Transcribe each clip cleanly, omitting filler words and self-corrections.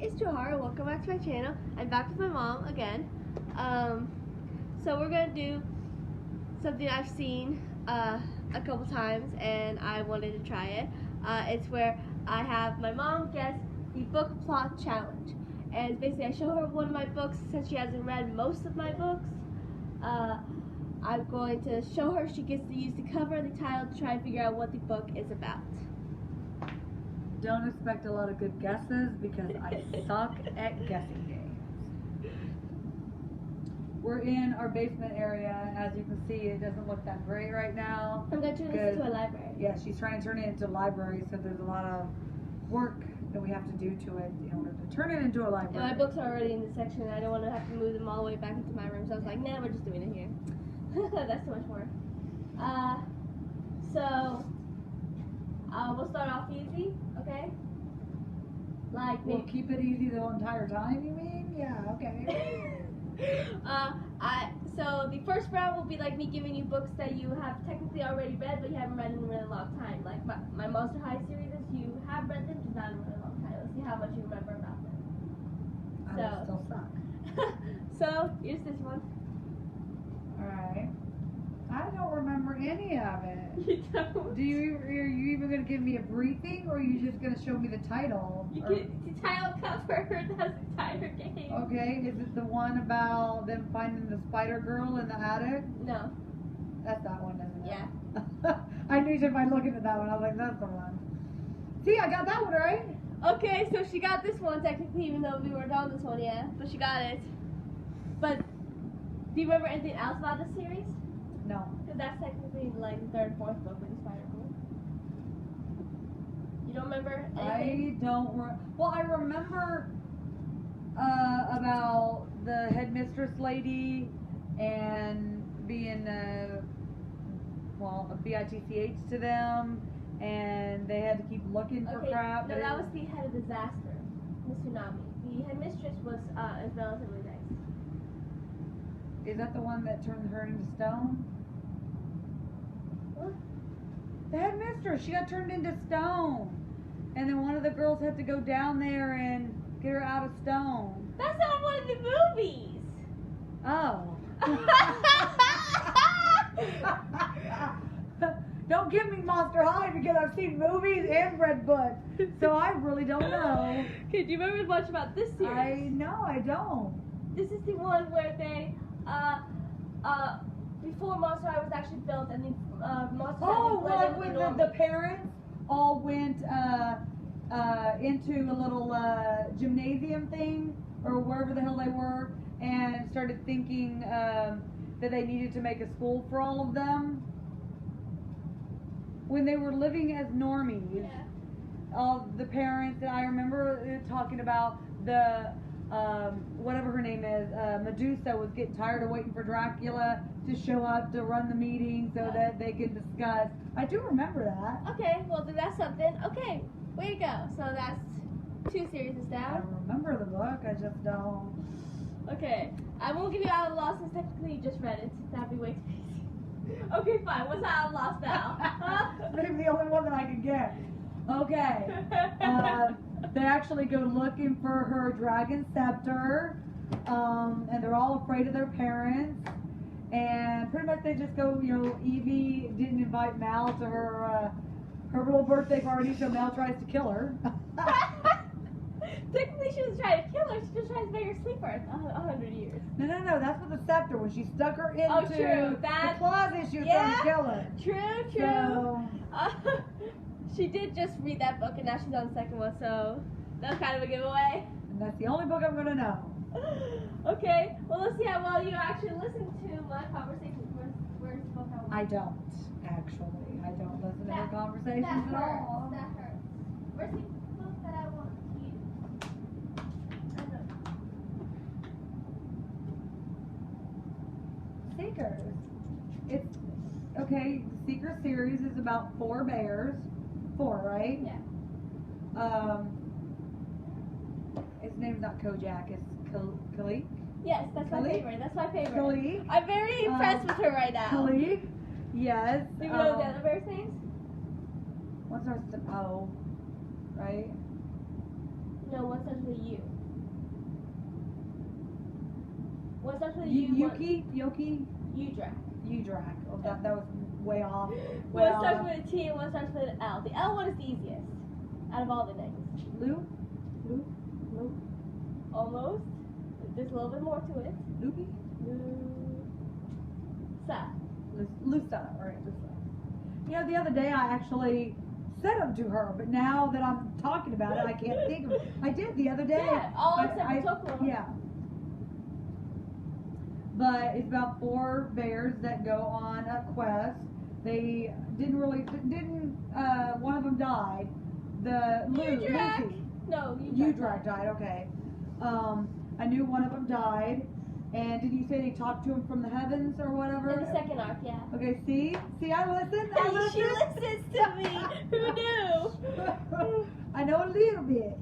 it's Johara. Welcome back to my channel. I'm back with my mom again. So we're gonna do something I've seen a couple times and I wanted to try it. It's where I have my mom guess the book plot challenge. And basically I show her one of my books since she hasn't read most of my books. I'm going to show her. She gets to use the cover and the title to try and figure out what the book is about. Don't expect a lot of good guesses because I suck at guessing games. We're in our basement area. As you can see, it doesn't look that great right now. I'm going to turn this into a library. Yeah, she's trying to turn it into a library, so there's a lot of work that we have to do to it in order to turn it into a library. And my books are already in the section and I don't want to have to move them all the way back into my room, so I was like, nah, we're just doing it here. That's too much work. We'll start off easy, okay? We'll keep it easy the entire time, you mean? Yeah, okay. So the first round will be like me giving you books that you have technically already read, but you haven't read in a really long time. Like my Monster High series, you have read them, just not in a really long time. Let's see how much you remember about them. I still suck. So here's this one. Alright. I don't remember any of it. You don't? Are you even going to give me a briefing, or are you just going to show me the title? You get the title cover, that's the entire game. Okay, is it the one about them finding the spider girl in the attic? No. That's that one, isn't it? Yeah. I knew just by looking at that one, I was like, that's the one. See, I got that one right. Okay, so she got this one technically, even though we weren't on this one yet, but she got it. But do you remember anything else about this series? No. Because that's technically like the third, fourth book with the Spider-Girl. You don't remember anything? Well, I remember about the headmistress lady and being a bitch to them, and they had to keep looking for crap. No, that was the head of disaster, Miss Tsunami. The headmistress was is relatively nice. Is that the one that turned her into stone? What? The headmistress, she got turned into stone. And then one of the girls had to go down there and get her out of stone. That's not one of the movies! Oh. Don't give me Monster High because I've seen movies and read books. So I really don't know. Okay, do you remember much about this series? I don't. This is the one where they, before Monster High was actually built, and the Monster High when the parents all went into a little gymnasium thing, or wherever the hell they were, and started thinking that they needed to make a school for all of them. When they were living as normies, yeah. All the parents, and I remember talking about the whatever her name is, Medusa was getting tired of waiting for Dracula to show up to run the meeting so that they could discuss. I do remember that. Okay, well then that's something. Okay, way to go. So that's 2 series I down. remember the book, I just don't. Okay, I won't give you Out of Lost since technically you just read it. That'd be way too easy. Okay, fine. What's Out of Lost now? Maybe the only one that I could get. Okay. They actually go looking for her dragon scepter, and they're all afraid of their parents. And pretty much they just go, Evie didn't invite Mal to her little birthday party, so Mal tries to kill her. Technically she was trying to kill her, she just tries to make her sleep for 100 years. No, that's with the scepter. When she stuck her into true. the closet, she was trying to kill her. True. So, she did just read that book and now she's on the second one, so that's kind of a giveaway. and that's the only book I'm going to know. Okay, well let's see how well you actually listen to my conversations. Where's the book I don't, actually. I don't listen to her conversations at all. That hurts. Where's the book that I want to use? Seekers. It's, okay, Seeker series is about 4 bears. 4, right? Yeah. His name's not Kojak, it's Kalik. Yes, that's my Kalik? favorite. That's my favorite. Kalik. I'm very impressed with her right now. Kalik. Yes. Do you know the other bear's names? What starts with O, right? No, one starts with U. What starts with a U? Yoki, Udrak. Udrak. Oh, that was way off. One starts with a T and one starts with an L. The L one is the easiest out of all the names. Lu? Almost. There's a little bit more to it. Luby? Lusa, right, Lusa. You know, the other day I actually said them to her, but now that I'm talking about it, I can't think of it. I did the other day. Yeah, all except for Tokyo. Yeah. But it's about 4 bears that go on a quest. They didn't, one of them died. Lucy. No, Udrak died, okay. I knew one of them died. And did you say they talked to him from the heavens or whatever? In the second arc, yeah. Okay, see, I listen. She listens to me. Who knew? I know a little bit.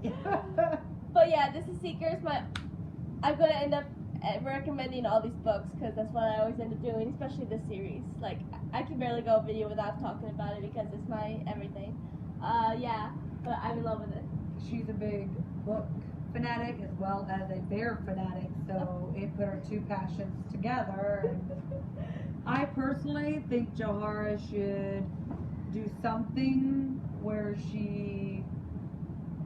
But yeah, this is Seekers. I'm gonna end up recommending all these books because that's what I always end up doing, especially this series. Like I can barely go a video without talking about it because it's my everything. Yeah, but I'm in love with it. She's a big book fanatic as well as a bear fanatic, so it put our 2 passions together. And I personally think Johara should do something where she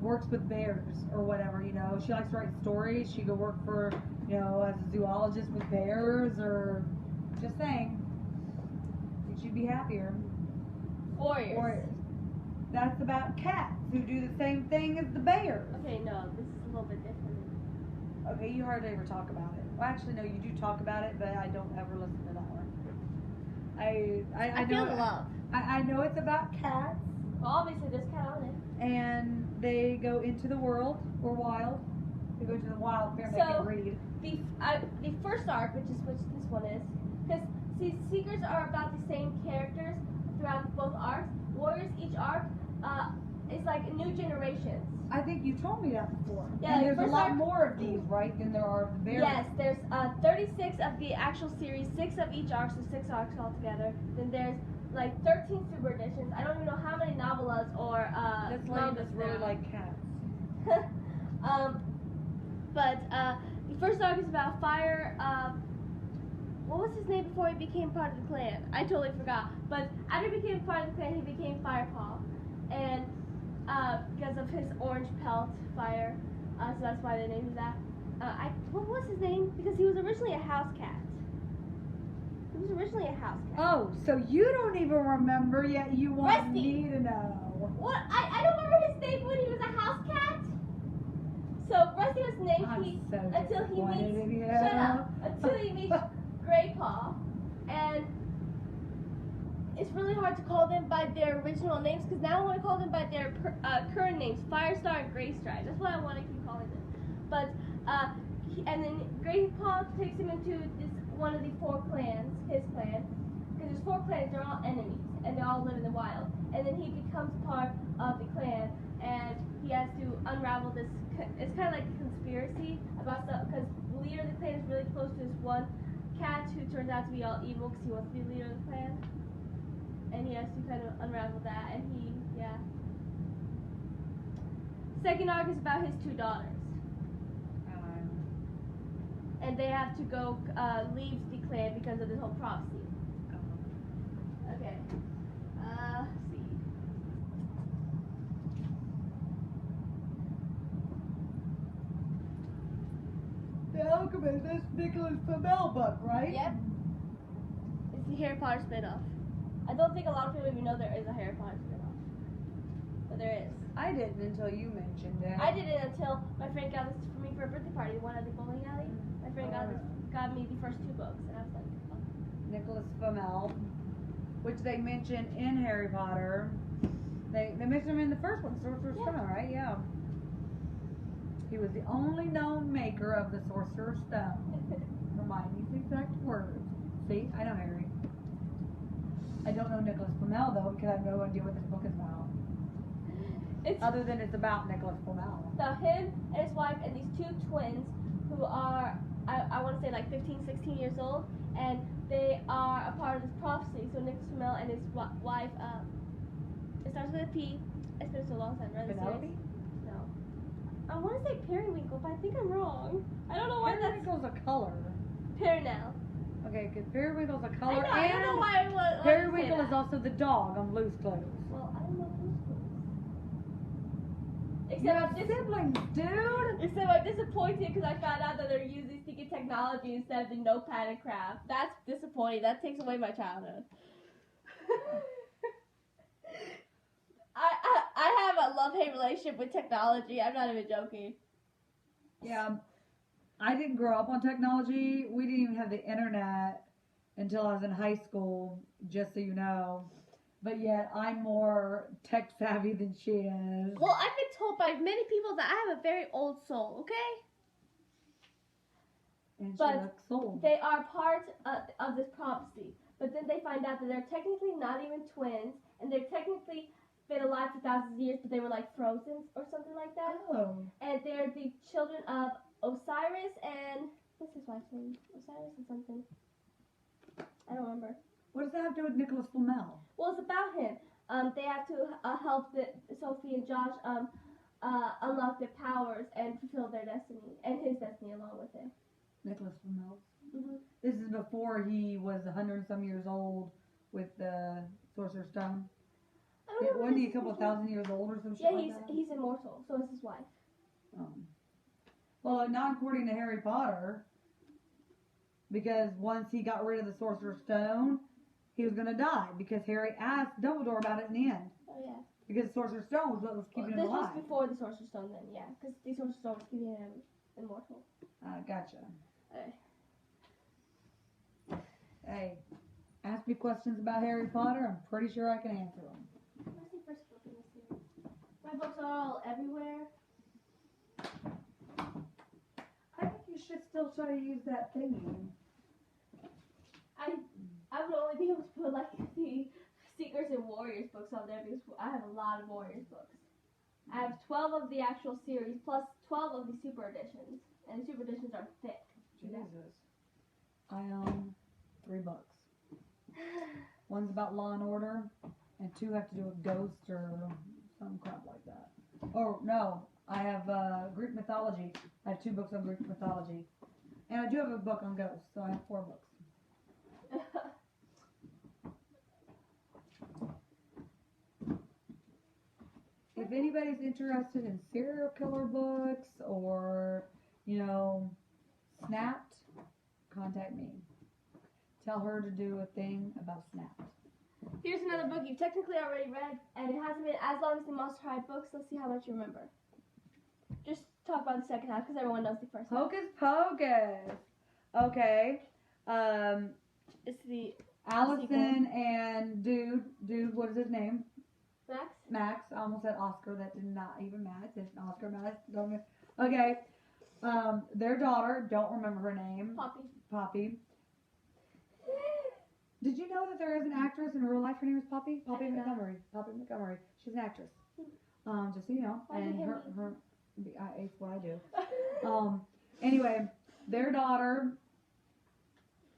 works with bears or whatever, you know. She likes to write stories. She could work for, you know, as a zoologist with bears, or just saying. I think she'd be happier. Warriors. That's about cats who do the same thing as the bears. Okay, no, this is a little bit different. Okay, you hardly ever talk about it. Well, actually, no, you do talk about it, but I don't ever listen to that one. I feel know the love. I know it's about cats, Well, obviously there's cat on it. and they go into the world or wild. They go to the wild fair and they So- can read. The first arc, which this one is, because Seekers are about the same characters throughout both arcs. Warriors, each arc, is like new generations. I think you told me that before. Yeah, and the there's a first lot arc- more of these, right, than there are of the bears. Yes, there's 36 of the actual series, 6 of each arc, so 6 arcs altogether. Then there's like 13 super editions. I don't even know how many novellas or This lady mangas just really there are. like cats. But the first arc is about Fire. What was his name before he became part of the clan? I totally forgot. But after he became part of the clan, he became Firepaw, and because of his orange pelt, Fire. So that's why they named him that. What was his name? Because he was originally a house cat. He was originally a house cat. Oh, so you don't even remember yet? You want Rusty. me to know? What? I don't remember his name when he was a house cat. So Rusty was named I'm so until he disappointed meets in you. shut up, until he meets Greypaw, and it's really hard to call them by their original names because now I want to call them by their current names, Firestar and Greystripe. That's what I want to keep calling them. But and then Greypaw takes him into this one of the 4 clans, his clan, because there's 4 clans. They're all enemies and they all live in the wild. And then he becomes part of the clan, and he has to unravel this. It's kind of like a conspiracy about stuff because the leader of the clan is really close to this one cat who turns out to be all evil because he wants to be the leader of the clan, and he has to kind of unravel that. And second arc is about his 2 daughters, and they have to go leave the clan because of this whole prophecy. Okay. Let's see. The Alchemist, that's Nicholas Flamel book, right? Yep. It's the Harry Potter spin-off. I don't think a lot of people even know there is a Harry Potter spin-off. But there is. I didn't until you mentioned it. I did it until my friend got this for me for a birthday party, the one at the bowling alley. My friend got me the first 2 books, and I was like, oh. Nicholas Flamel, which they mention in Harry Potter. They mention him in the first one, Sorcerer's Stone, right? Yeah. He was the only known maker of the Sorcerer's Stone. Hermione's exact words. See, I know Harry. I don't know Nicholas Flamel though, because I have no idea what this book is about. Other than it's about Nicholas Flamel. So him and his wife and these 2 twins who are, I want to say like 15, 16 years old, and they are a part of this prophecy. So Nicholas Flamel and his wife, it starts with a P. It's been so long since I've read the Penelope? series. No. I want to say Periwinkle, but I think I'm wrong. I don't know why that's... Periwinkle's a color. Perenelle. Okay, because Periwinkle's a I color, know, I don't know why I was. Periwinkle is also the dog on Blue's Clues. Well, I don't know who's Except You have I'm siblings, dude. Except I'm disappointed because I found out that they're using secret technology instead of the notepad and craft. That's disappointing. That takes away my childhood. I have a love-hate relationship with technology. I'm not even joking. Yeah, I didn't grow up on technology. We didn't even have the internet until I was in high school, just so you know. But yet, I'm more tech savvy than she is. Well, I've been told by many people that I have a very old soul, okay? And she But looks old. they are part of this prophecy. But then they find out that they're technically not even twins, and they're technically been alive for thousands of years, but they were like frozen or something like that. Oh. And they're the children of Osiris and what's his wife's name? Osiris and something. I don't remember. What does that have to do with Nicholas Flamel? Well, it's about him. They have to help Sophie and Josh unlock their powers and fulfill their destiny and his destiny along with it. Nicholas Flamel. Mm-hmm. This is before he was 100-some years old with the Sorcerer's Stone. Wasn't he a couple thousand years old or some shit like that? Yeah, he's immortal. So is his wife. Well, not according to Harry Potter, because once he got rid of the Sorcerer's Stone, he was going to die, because Harry asked Dumbledore about it in the end. Oh, yeah. Because the Sorcerer's Stone was what was keeping him alive. This was before the Sorcerer's Stone then, yeah. Because the Sorcerer's Stone was keeping him immortal. Gotcha. Hey, ask me questions about Harry Potter, I'm pretty sure I can answer them. Where's the first book in the series? My books are all everywhere. I think you should still try to use that thingy. I would only be able to put like the Secrets and Warriors books on there because I have a lot of Warriors books. I have 12 of the actual series plus 12 of the super editions, and the super editions are thick. Jesus. I own 3 books. One's about Law and Order, and 2 have to do with ghosts or some crap like that. Oh, no. I have Greek mythology. I have 2 books on Greek mythology. And I do have a book on ghosts, so I have 4 books. If anybody's interested in serial killer books or, Snapped, contact me. Tell her to do a thing about Snapped. Here's another book you've technically already read, and it hasn't been as long as the Monster High books. Let's see how much you remember. Just talk about the second half, because everyone knows the first half. Hocus Pocus. Okay. It's the Allison and dude, what is his name? Max. I almost said Oscar. That did not even match. It's Oscar Max. Okay. Their daughter, don't remember her name. Poppy. Did you know that there is an actress in real life? Her name is Poppy? Poppy Montgomery. She's an actress. Just so you know. And it's what I do. Anyway, their daughter,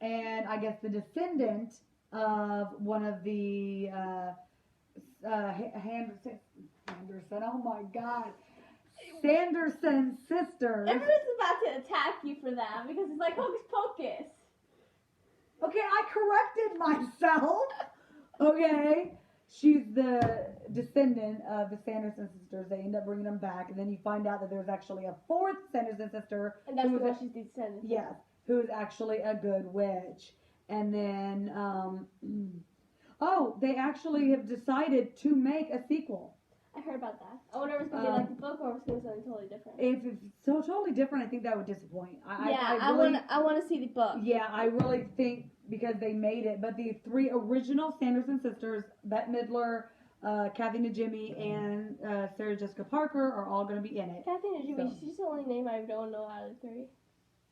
and I guess the descendant of one of the Henderson, oh my God, Sanderson sisters. Everyone's about to attack you for that because it's like Hocus Pocus. Okay, I corrected myself. Okay, she's the descendant of the Sanderson sisters. They end up bringing them back, and then you find out that there's actually a 4th Sanderson sister. And that's the one she's descendant. Yes, who is actually a good witch. And then, they actually have decided to make a sequel. I heard about that. I wonder if it's going to be like the book or if it's going to be something totally different. If it's so totally different, I think that would disappoint. I want to see the book. Yeah, I really think because they made it. But the 3 original Sanderson sisters, Bette Midler, Kathy Najimy, and Sarah Jessica Parker are all going to be in it. Kathy Najimy, she's the only name I don't know out of the 3.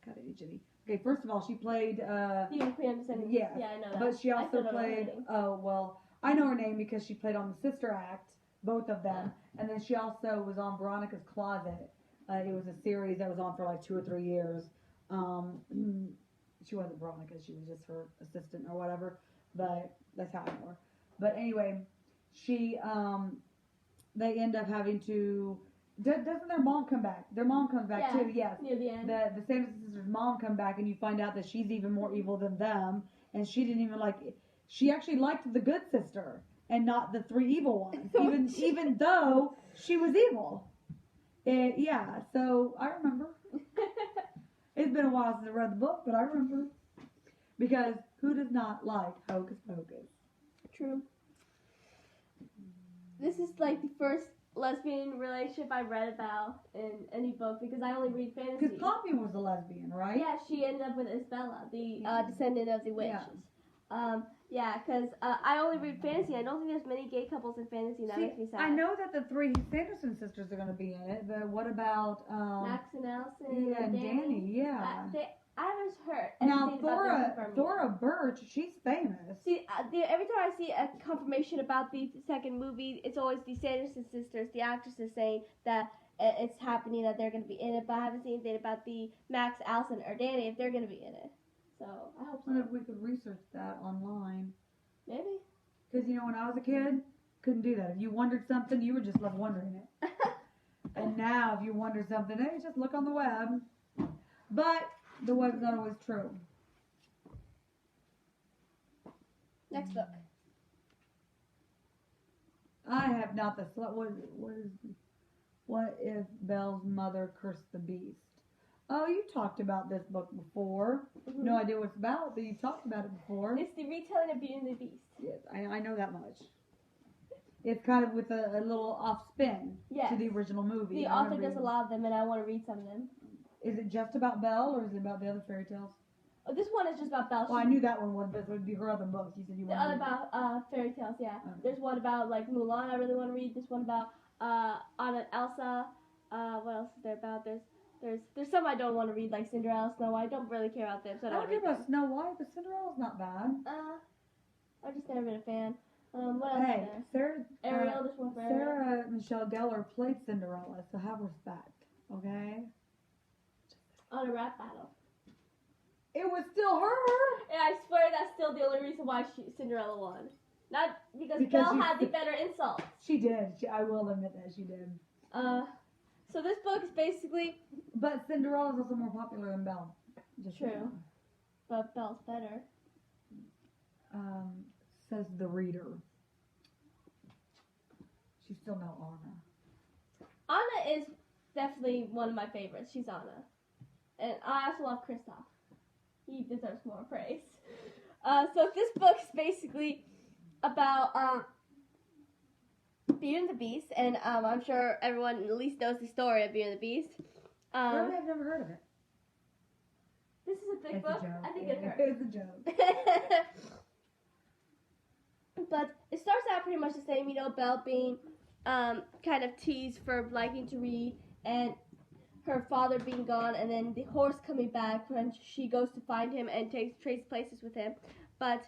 Kathy Najimy. Okay, first of all, she played... the Queen of Descendants. Yeah, I know that. But she also played... I know her name because she played on the Sister Act, both of them. And then she also was on Veronica's Closet. It was a series that was on for like 2 or 3 years. She wasn't Veronica, she was just her assistant or whatever. But that's how I know her. But anyway, she... they end up having to Doesn't their mom come back? Their mom comes back Yeah. too. Yes. Near the end. The Sanderson sisters' mom come back, and you find out that she's even more evil than them, and she didn't even like. She actually liked the good sister, and not the three evil ones. Even though she was evil. Yeah. So I remember. It's been a while since I read the book, but I remember. Because who does not like Hocus Pocus? True. This is like the first lesbian relationship I read about in any book because I only read fantasy. Because Poppy was a lesbian, right? Yeah, she ended up with Isabella, the descendant of the witches. Yeah. Because I only read fantasy. I don't think there's many gay couples in fantasy, and that makes me sad. I know that the three Sanderson sisters are going to be in it, but what about Max and Allison and Danny? Yeah. I haven't heard Now anything about them confirmed yet. Thora Birch, she's famous. See, every time I see a confirmation about the second movie, it's always the Sanderson sisters, the actresses, saying that it's happening, that they're going to be in it, but I haven't seen anything about the Max, Allison, or Danny if they're going to be in it. So, I hope so. I wonder if we could research that online. Maybe. Because, when I was a kid, couldn't do that. If you wondered something, you were just left wondering it. And now, if you wonder something, hey, just look on the web. But the web's not always true. Next book. I have not the what if Belle's mother cursed the beast? Oh, you talked about this book before. Mm-hmm. No idea what it's about, but you talked about it before. It's the retelling of Beauty and the Beast. Yes, I know that much. It's kind of with a little off spin to the original movie. The author does a lot of them, and I want to read some of them. Is it just about Belle, or is it about the other fairy tales? Oh, this one is just about Belle. Well, I knew that one was, but it would be her other books. You said you wanted the other about fairy tales, yeah. Okay. There's one about like Mulan. I really want to read. This one about Anna and Elsa. What else is there about? There's some I don't want to read, like Cinderella, Snow White. I don't really care about them, so I I don't don't read care them. about Snow White, but Cinderella's not bad. I've just never been a fan. What else Hey, is there? Sarah, Ariel, there's one for Ariel. Sarah Michelle Gellar played Cinderella, so have respect, okay? On a rap battle. It was still her. And I swear that's still the only reason why Cinderella won. Not because Because Belle had the better insult. She did. I will admit that she did. So this book is basically... But Cinderella is also more popular than Belle. Just True. But Belle's better. Says the reader. She's still no Anna. Anna is definitely one of my favorites. She's Anna. And I also love Kristoff. He deserves more praise. So this book is basically about Beauty and the Beast, and I'm sure everyone at least knows the story of Beauty and the Beast. Really? I've never heard of it. This is a big It's book. a joke. I think it hurts. It's a joke. But it starts out pretty much the same, Belle being kind of teased for liking to read, and her father being gone, and then the horse coming back when she goes to find him and trades places with him. But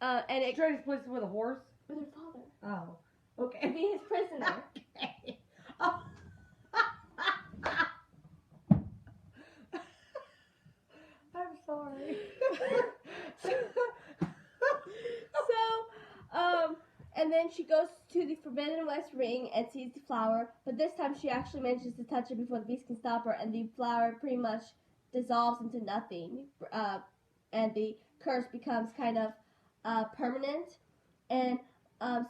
and it Trades places with a horse? with her father Oh. to Okay. be his prisoner. Okay. Oh. I'm sorry. And then she goes to the Forbidden West ring and sees the flower, but this time she actually manages to touch it before the beast can stop her, and the flower pretty much dissolves into nothing, and the curse becomes kind of permanent. And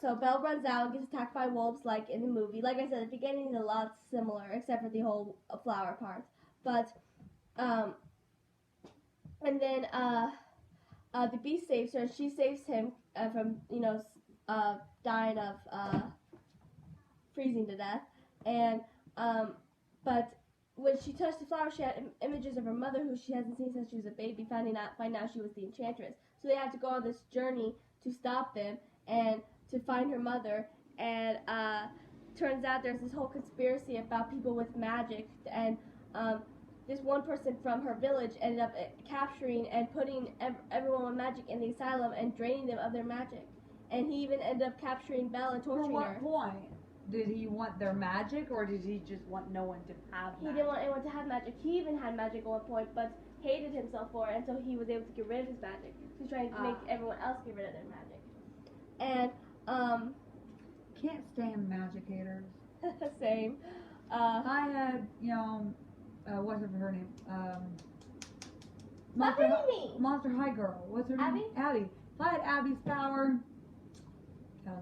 so Belle runs out and gets attacked by wolves like in the movie. Like I said, the beginning is a lot similar, except for the whole flower part. But, and then the beast saves her. She saves him from, dying of freezing to death. And, but when she touched the flower, she had images of her mother, who she hasn't seen since she was a baby, find out she was the enchantress. So they have to go on this journey to stop them and to find her mother. And turns out there's this whole conspiracy about people with magic, and this one person from her village ended up capturing and putting everyone with magic in the asylum and draining them of their magic. And he even ended up capturing Belle and torturing her. For what point? Did he want their magic, or did he just want no one to have magic? He didn't want anyone to have magic. He even had magic at one point, but hated himself for it, and so he was able to get rid of his magic. He's trying to make everyone else get rid of their magic. And, Can't stand magic haters. same. I had, what's her name? Stop hitting me! Monster High Girl. What's her Abby? name? Abby. If I had Abby's power,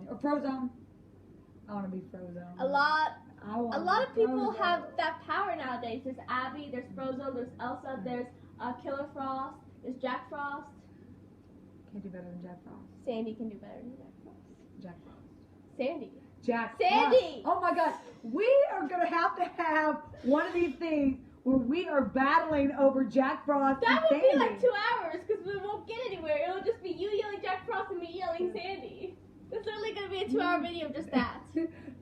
or Frozone, I want to be Frozone. A lot A of people have that power nowadays. There's Abby, there's Frozone, there's Elsa, there's Killer Frost, there's Jack Frost. Can't do better than Jack Frost. Sandy can do better than Jack Frost. Jack Frost. Sandy. Sandy! Oh my gosh, we are going to have one of these things where we are battling over Jack Frost That and would Sandy. be like 2 hours because we won't get anywhere. It'll just be you yelling Jack Frost and me yelling Sandy. It's literally going to be a 2-hour video of just that.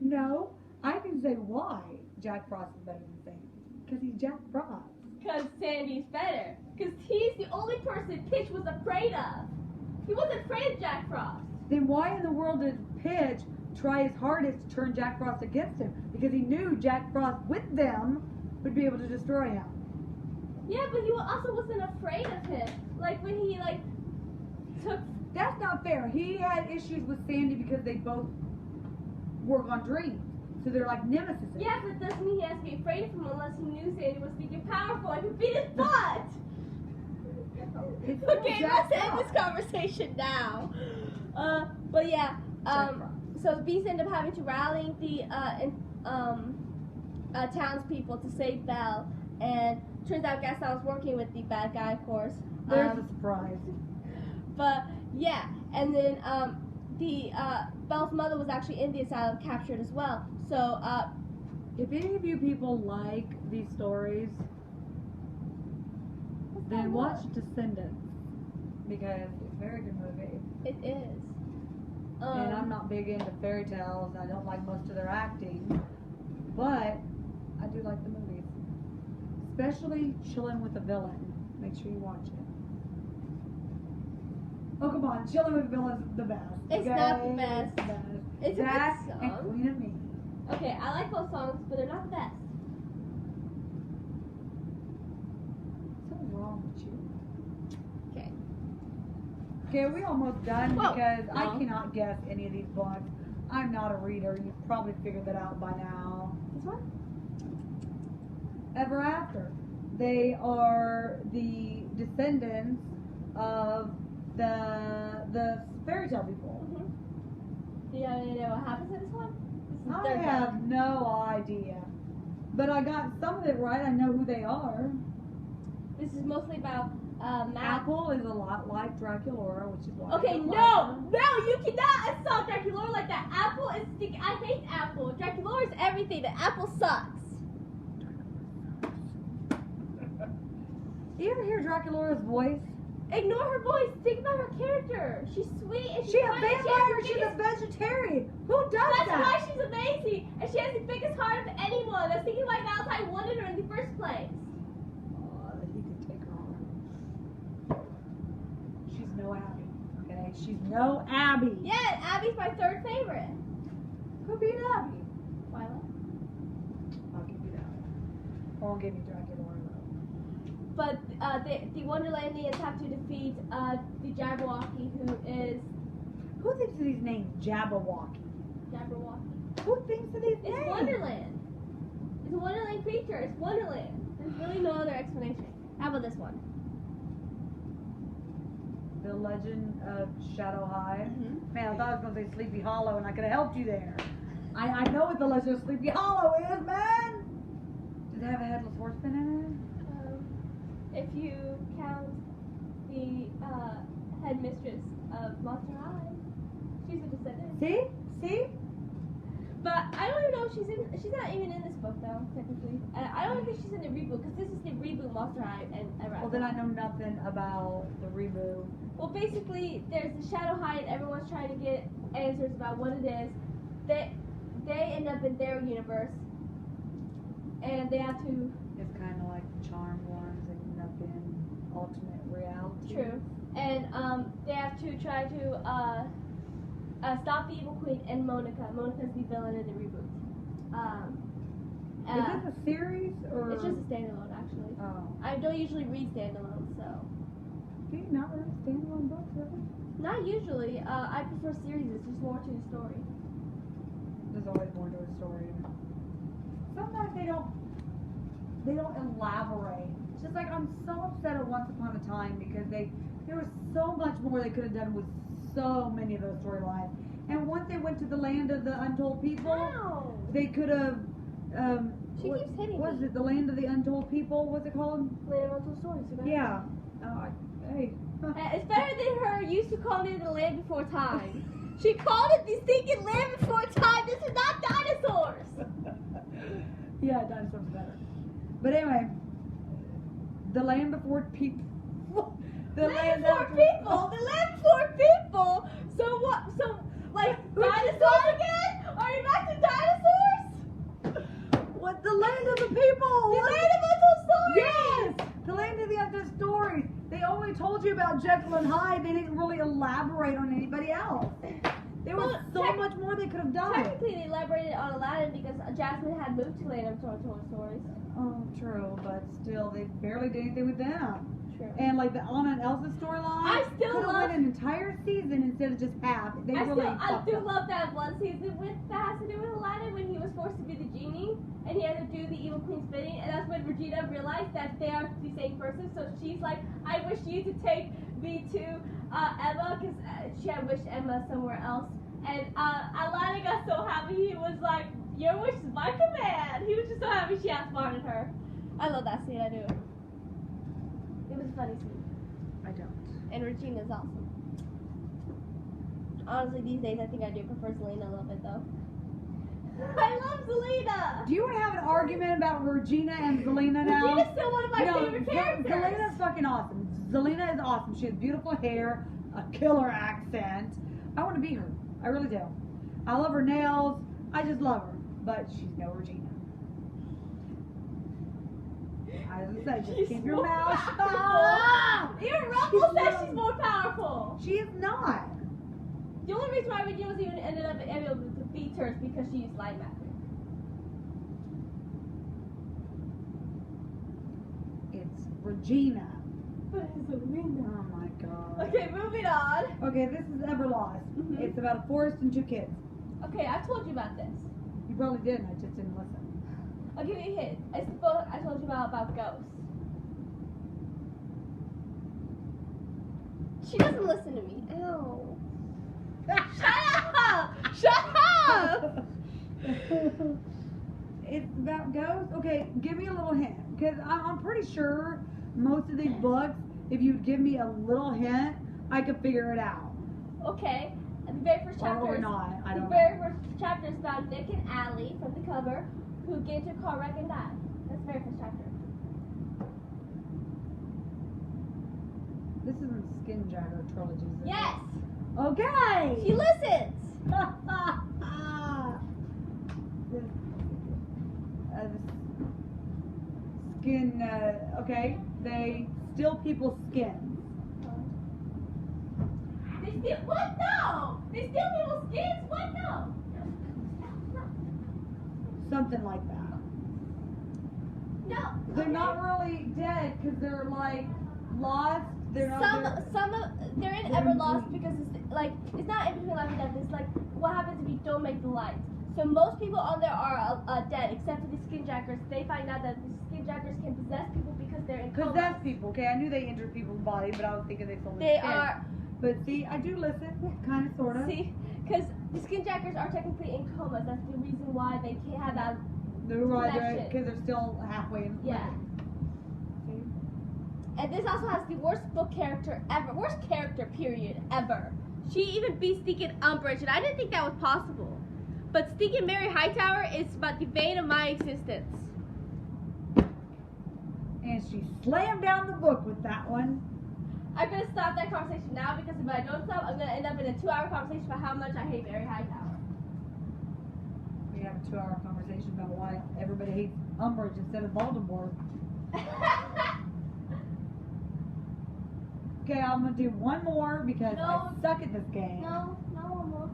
No, I can say why Jack Frost is better than Sandy. Because he's Jack Frost. Because Sandy's better. Because he's the only person Pitch was afraid of. He wasn't afraid of Jack Frost. Then why in the world did Pitch try his hardest to turn Jack Frost against him? Because he knew Jack Frost with them would be able to destroy him. Yeah, but he also wasn't afraid of him. Like when he took... That's not fair. He had issues with Sandy because they both work on dreams. So they're like nemesis. Yeah, but doesn't mean he has to be afraid of him unless he knew Sandy was freaking powerful and could beat his butt! Okay, let's end this conversation now. But yeah, so the Beast ended up having to rally the townspeople to save Belle, and turns out Gaston was working with the bad guy, of course. There's a surprise. But yeah, and then Belle's mother was actually in the asylum, captured as well. So if any of you people like these stories, then watch Descendants, because it's a very good movie. It is. And I'm not big into fairy tales. I don't like most of their acting, but I do like the movies. Especially Chillin' with a Villain. Make sure you watch it. Oh, come on. Chillin' with a Villain is the best. It's not the best. It's the best. It's That a good and song. Queen of Me. Okay, I like both songs, but they're not the best. What's wrong with you? Okay. Okay, are we almost done? Whoa. Because I No. cannot guess any of these books. I'm not a reader. You've probably figured that out by now. This one? Ever After. They are the descendants of the fairy tale people. Mm-hmm. Do you have any idea what happens in this one? This is I third have one. no idea. But I got some of it right. I know who they are. This is mostly about Matt. Apple is a lot like Draculaura, which is why I Okay, don't like no, her. no, you cannot insult Draculaura like that. Apple is I hate Apple. Draculaura is everything. The Apple sucks. You ever hear Draculaura's voice? Ignore her voice. Think about her character. She's sweet and she's She's a kind and vampire. she She's has a the biggest, vegetarian. Who does That's that? why she's amazing. And she has the biggest heart of anyone. That's thinking why Valentine wanted her in the first place. Oh, he could take her on. She's no Abby. Okay, she's no Abby. Yeah, Abby's my third favorite. Who beat Abby? Twilight. I'll give you that. I won't give you Draculaura though. But the Wonderlandians have to defeat the Jabberwocky, who is Who thinks of these names? Jabberwocky. Jabberwocky. Who thinks of these names? It's Wonderland. It's a Wonderland creature. It's Wonderland. There's really no other explanation. How about this one? The Legend of Shadow High. Mm-hmm. Man, I thought I was going to say Sleepy Hollow, and I could have helped you there. I know what the Legend of Sleepy Hollow is, man. Does it have a headless horseman in it? If you count the headmistress of Monster High, she's a descendant. See? See? But I don't even know if she's not even in this book though, technically. I don't think she's in the reboot because this is the reboot Monster High and Well, then I know nothing about the reboot. Well, basically, there's the Shadow High and everyone's trying to get answers about what it is. They end up in their universe, and they have to. It's kind of like the Charmed ones and nothing alternate reality. True. And they have to try to stop the Evil Queen and Monica. Monica's the villain in the reboot. Is this a series or? It's just a standalone, actually. Oh. I don't usually read standalones, so. Do you not read standalone books, really? Not usually. I prefer series. There's more to the story. There's always more to a story. sometimes they don't elaborate. It's just like I'm so upset at Once Upon a Time because there was so much more they could have done with so many of those storylines. And once they went to the land of the untold people, Ow. they could have. She keeps hitting What is me. it? The land of the untold people? What's it called? Land of Untold Stories. Okay? Yeah. Hey. It's better than her used to calling it the Land Before Time. She called it the stinking Land Before Time. This is not dinosaurs. Yeah, dinosaurs are better. But anyway, the land before people. The land before people. The land before people. So what? So like dinosaurs again? Are you back to dinosaurs? What? The land of the people. The Land of Untold Stories. Yes, the land of the untold stories. They only told you about Jekyll and Hyde. They didn't really elaborate on anybody else. There was Well, so much more they could have done. Technically, they elaborated on Aladdin because Jasmine had moved to Land of Untold Stories. Oh, true, but still, they barely did anything with them. True. And like the Anna and Elsa storyline, I still could have love- went an entire season instead of just half. They I fucked do up. love that one season that has to do with Aladdin when he was forced to be the genie and he had to do the evil queen's bidding, and that's when Regina realized that they are the same person. So she's like, I wish you to take me to Emma because she had wished Emma somewhere else. And Aladdin got so happy, he was like, your wish is my command. He was just so happy she outsmarted her. I love that scene, I do. It was a funny scene. I don't. And Regina's awesome. Honestly, these days I think I do prefer Selena a little bit though. I love Selena! Do you want to have an argument about Regina and Zelina now? Regina's still one of my No, favorite characters. Zelina's fucking awesome. Zelina is awesome. She has beautiful hair, a killer accent. I want to be her. I really do. I love her nails. I just love her. But she's no Regina. I was gonna say, just keep your mouth shut. Even Rumble says she's more powerful. She is not. The only reason why Regina was even ended up able to defeat her is because she used light magic. It's Regina. But it's Selena. Oh my god. Okay, moving on. Okay, this is Everlost. Mhm. It's about a forest and two kids. Okay, I told you about this. You probably didn't. I just didn't listen. I'll give you a hint. It's the book I told you about ghosts. She doesn't listen to me. Ew. Shut up! Shut up! It's about ghosts? Okay, give me a little hint. Because I'm pretty sure most of these books, if you'd give me a little hint, I could figure it out. Okay, the very first chapter Or is, not. I the don't very know. first chapter is about Nick and Allie from the cover who get into a car wreck and die. That's the very first chapter. This isn't Skinjacker trilogy, is it? Yes! Okay! She listens! Okay, they steal people's skins. They steal, what? No! They steal people's skins? What? No! Something like that. No. They're okay. not really dead because they're like lost. They're not. They're in they're Everlost in- because it's not in between life and death. It's like what happens if you don't make the light. So most people on there are dead except for the Skinjackers. They find out that the Skinjackers can possess people because they're in coma. Possess people. Okay, I knew they entered people's bodies, but I was thinking they sold They their skin. are. But see, I do listen, kind of, sort of. See, because the Skinjackers are technically in comas. That's the reason why they can't have that. They're right there connection. because they're still halfway in. Yeah. See? And this also has the worst book character ever. Worst character, period, ever. She even beat Stinkin' Umbridge, and I didn't think that was possible. But Stinkin' Mary Hightower is about the bane of my existence. And she slammed down the book with that one. I'm gonna stop that conversation now because if I don't stop, I'm gonna end up in a 2-hour conversation about how much I hate Mary Hightower. We have a 2-hour conversation about why everybody hates Umbridge instead of Voldemort. Okay, I'm gonna do one more because No. I suck at this game. No, not one more.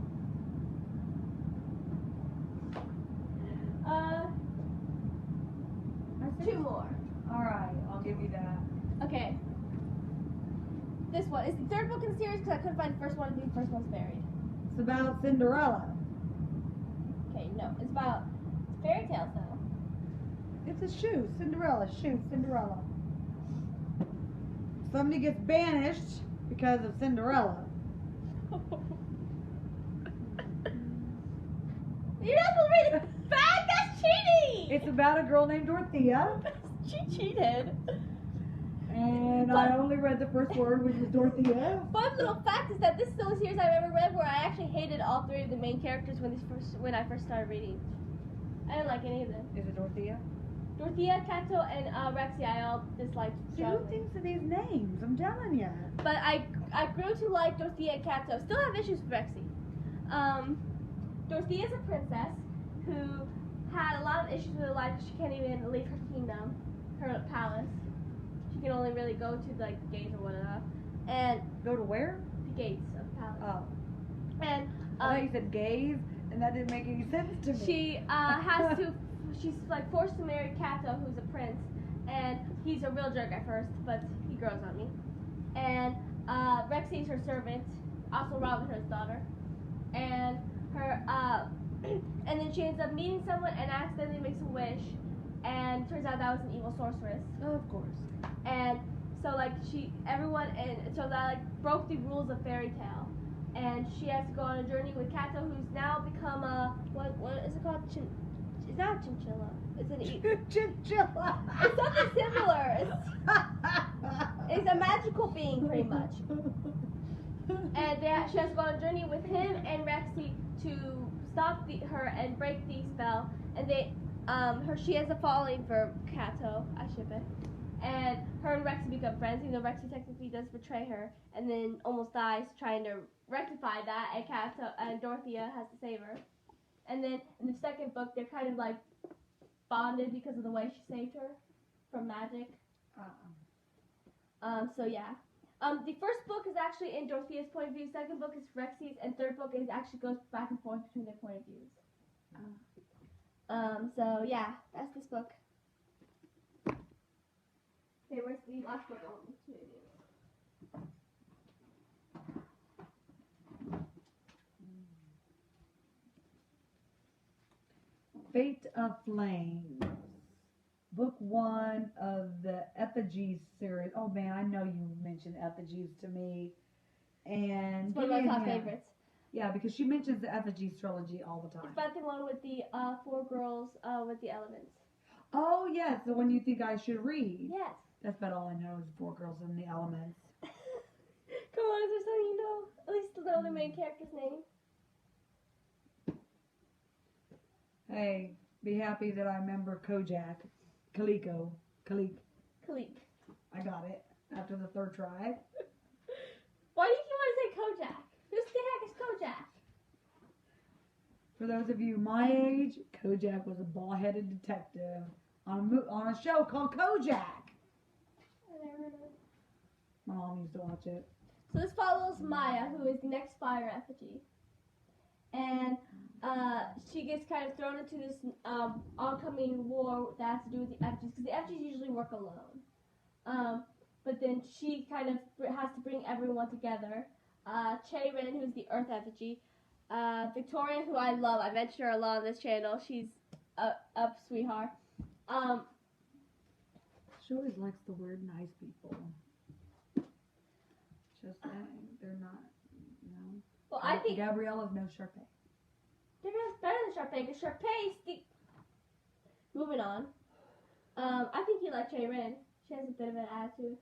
I 2 said- more. Alright, I'll give you that. Okay. This one is the 3rd book in the series because I couldn't find the first one and the first one's buried. It's about Cinderella. Okay, no, it's about fairy tales now. It's a shoe. Cinderella. Shoe. Cinderella. Somebody gets banished because of Cinderella. You're not supposed to read it back. That's cheating. It's about a girl named Dorothea. She cheated. And I only read the first word, which is Dorothea. Fun little fact is that this is the only series I've ever read where I actually hated all three of the main characters when I first started reading. I didn't like any of them. Is it Dorothea? Dorothea, Kato, and Rexy I all disliked See, who strongly. thinks of these names? I'm telling you. But I grew to like Dorothea and Kato. Still have issues with Rexy. Dorothea's a princess who had a lot of issues with her life. She can't even leave her kingdom, her palace. She can only really go to like the gates or whatnot. And Go to where? the gates of the palace. Oh. And I thought you said gays, and that didn't make any sense to me. she has to. She's like forced to marry Kato, who's a prince, and he's a real jerk at first, but he grows on me. And Rexy's her servant, also Robin Hood's daughter, and her. And then she ends up meeting someone and accidentally makes a wish, and turns out that was an evil sorceress. Oh, of course. And so like everyone, and so that like broke the rules of fairy tale, and she has to go on a journey with Kato, who's now become a what is it called? It's not a chinchilla. It's an Chinchilla. It's something similar. It's a magical being, pretty much. And she has to go on a journey with him and Rexy to stop her and break the spell. And she has a falling for Kato. I ship it. And her and Rexy become friends, even though Rexy technically does betray her, and then almost dies trying to rectify that. And Dorothea has to save her. And then in the second book, they're kind of like bonded because of the way she saved her from magic. So yeah. The first book is actually in Dorothea's point of view. Second book is Rexy's, and third book is actually goes back and forth between their point of views. So yeah, that's this book. Okay, where's the last book on the two of you? Fate of Flames. Book 1 of the Effigies series. Oh man, I know you mentioned Effigies to me. And It's one of my top favorites. Yeah, because she mentions the Effigies trilogy all the time. It's about the one with the 4 girls with the elements. Oh yes, the one you think I should read. Yes. That's about all I know is 4 girls in the elements. Come on, is there something you know? At least know the main character's name. Hey, be happy that I remember Kojak. Kalik. Kalik. I got it after the 3rd try. Why do you keep wanting to say Kojak? Who the heck is Kojak? For those of you my age, Kojak was a bald-headed detective on a show called Kojak. I never heard of it. My mom used to watch it. So this follows Maya, who is the next fire effigy. And she gets kind of thrown into this oncoming war that has to do with the effigies, because the effigies usually work alone. But then she kind of has to bring everyone together. Che-Ren, who's the earth effigy. Victoria, who I love. I mentioned her a lot on this channel. She's a sweetheart. She always likes the word nice people. Just saying, they're not, you know. Well, I think Gabriella's no Sharpay. Gabriella's better than Sharpay, because Sharpay's the... Moving on. I think you like Che-Ren. She has a bit of an attitude.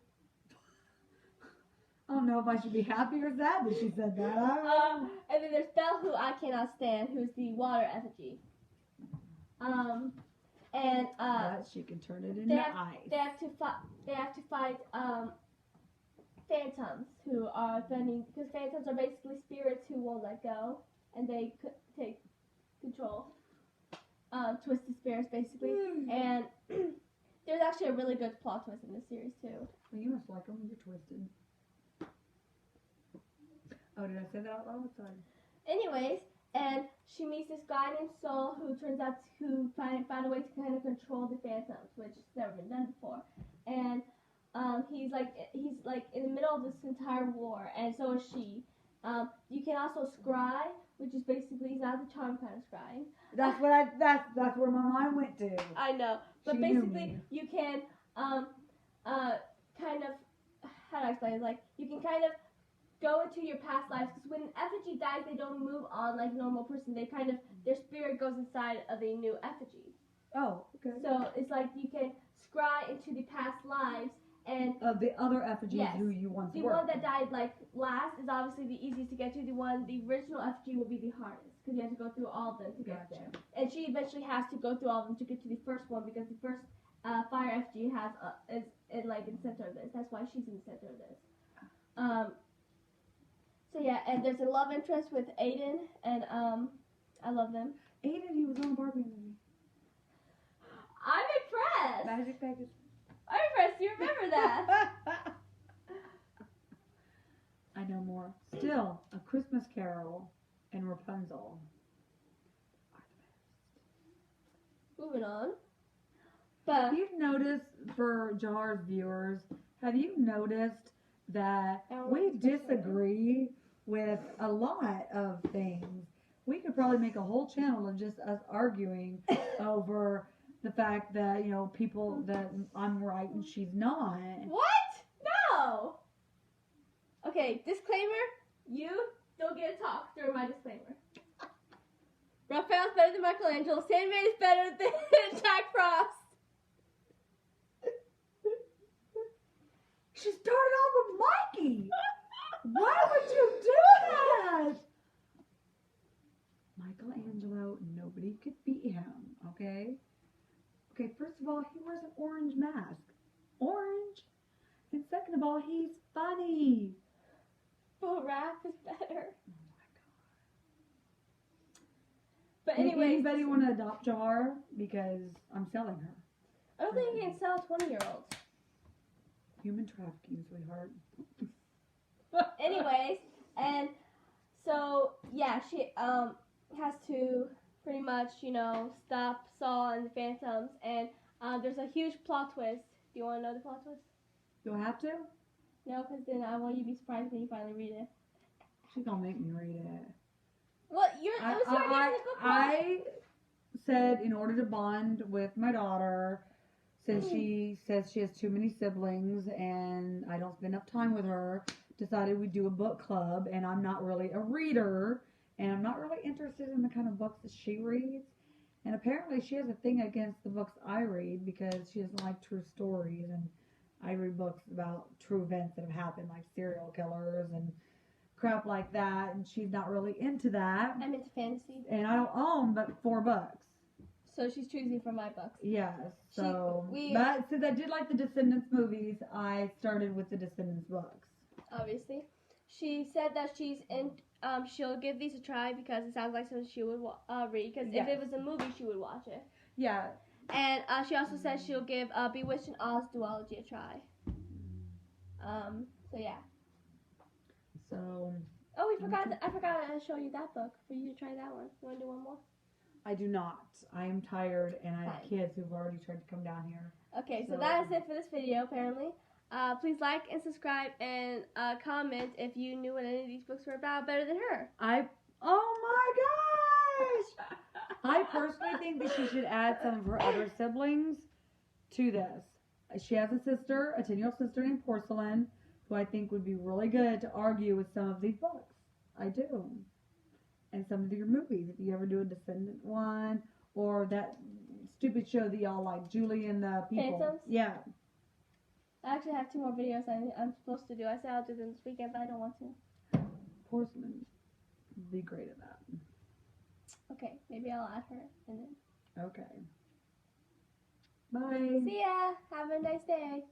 I don't know if I should be happy or sad that she said that. And then there's Belle, who I cannot stand, who's the water effigy. But she can turn it into ice. They have to fight phantoms who are defending, because phantoms are basically spirits who won't let go, and they take control. Twisted spirits, basically. And there's actually a really good plot twist in this series too. Well, you must like them. You're twisted. Oh, did I say that out loud? Sorry. Anyways, and she meets this guy named Sol, who turns out to find a way to kind of control the phantoms, which has never been done before. And he's like in the middle of this entire war, and so is she. You can also scry, which is basically not the charm kind of scrying. That's where my mind went to. I know, But She knew basically, me. you can kind of, how do I explain it? Like, you can kind of go into your past lives, because when an effigy dies, they don't move on like a normal person. They kind of, their spirit goes inside of a new effigy. Oh, okay. So it's like you can scry into the past lives, and Of the other effigies Yes. who you once the were. one that died like last is obviously the easiest to get to. The original effigy will be the hardest, because you have to go through all of them to get Gotcha. there. And she eventually has to go through all of them to get to the first one, because the first fire effigy has is in like in the center of this. That's why she's in the center of this. So yeah, and there's a love interest with Aiden, and I love them. Aiden, he was on a Barbie movie. I'm impressed. Magic Pegasus. I'm impressed. You remember that? I know more. Still, A Christmas Carol and Rapunzel are the Moving on. best. But Have you noticed, for Jahar's viewers, have you noticed that I don't we like this disagree with a lot of things? We could probably make a whole channel of just us arguing over the fact that, you know, people that I'm right and she's not. what? No. Okay, disclaimer. You don't get to talk during my disclaimer. Raphael's better than Michelangelo. Sandman is better than Jack Frost. She started off with Mikey. Why would you do that? Michelangelo, nobody could beat him, okay? Okay, first of all, he wears an orange mask. Orange. And second of all, he's funny. But Raph is better. Oh But my god. anyway, Anybody want to adopt Jahar? Because I'm selling her. I don't think you can sell a 20-year-old. Human trafficking, sweetheart. Anyways, and so yeah, she has to pretty much, you know, stop Saul and the Phantoms, and there's a huge plot twist. Do you want to know the plot twist? Do I have to? No, because then I want you to be surprised when you finally read it. She's gonna make me read it. Well, it was your idea for the book club. I said in order to bond with my daughter, since she says she has too many siblings and I don't spend enough time with her, decided we'd do a book club, and I'm not really a reader, and I'm not really interested in the kind of books that she reads. And apparently she has a thing against the books I read because she doesn't like true stories, and I read books about true events that have happened, like serial killers and crap like that, and she's not really into that. I'm into fantasy, And I don't own but 4 books. so she's choosing from my books. Yes. So, we- but since I did like the Descendants movies, I started with the Descendants books. Obviously, she said that she's in. She'll give these a try because it sounds like something she would read. Because Yes. if it was a movie, she would watch it. Yeah. And she also said she'll give Bewitched and Oz duology a try. So yeah. So Oh, I forgot to show you that book for you to try that one. You want to do one more? I do not. I am tired, and I have Fine. kids who've already tried to come down here. Okay, so So- that is it for this video, apparently. Please like and subscribe and comment if you knew what any of these books were about better than her. Oh my gosh! I personally think that she should add some of her other siblings to this. She has a sister, a 10-year-old sister named Porcelain, who I think would be really good to argue with some of these books. I do. And some of your movies, if you ever do a Descendant one, or that stupid show that y'all like, Julie and the People. Phantoms? Yeah. I actually have 2 more videos I'm supposed to do. I said I'll do them this weekend, but I don't want to. Porcelain would be great at that. Okay, maybe I'll add her in it. Okay. Bye. See ya! Have a nice day.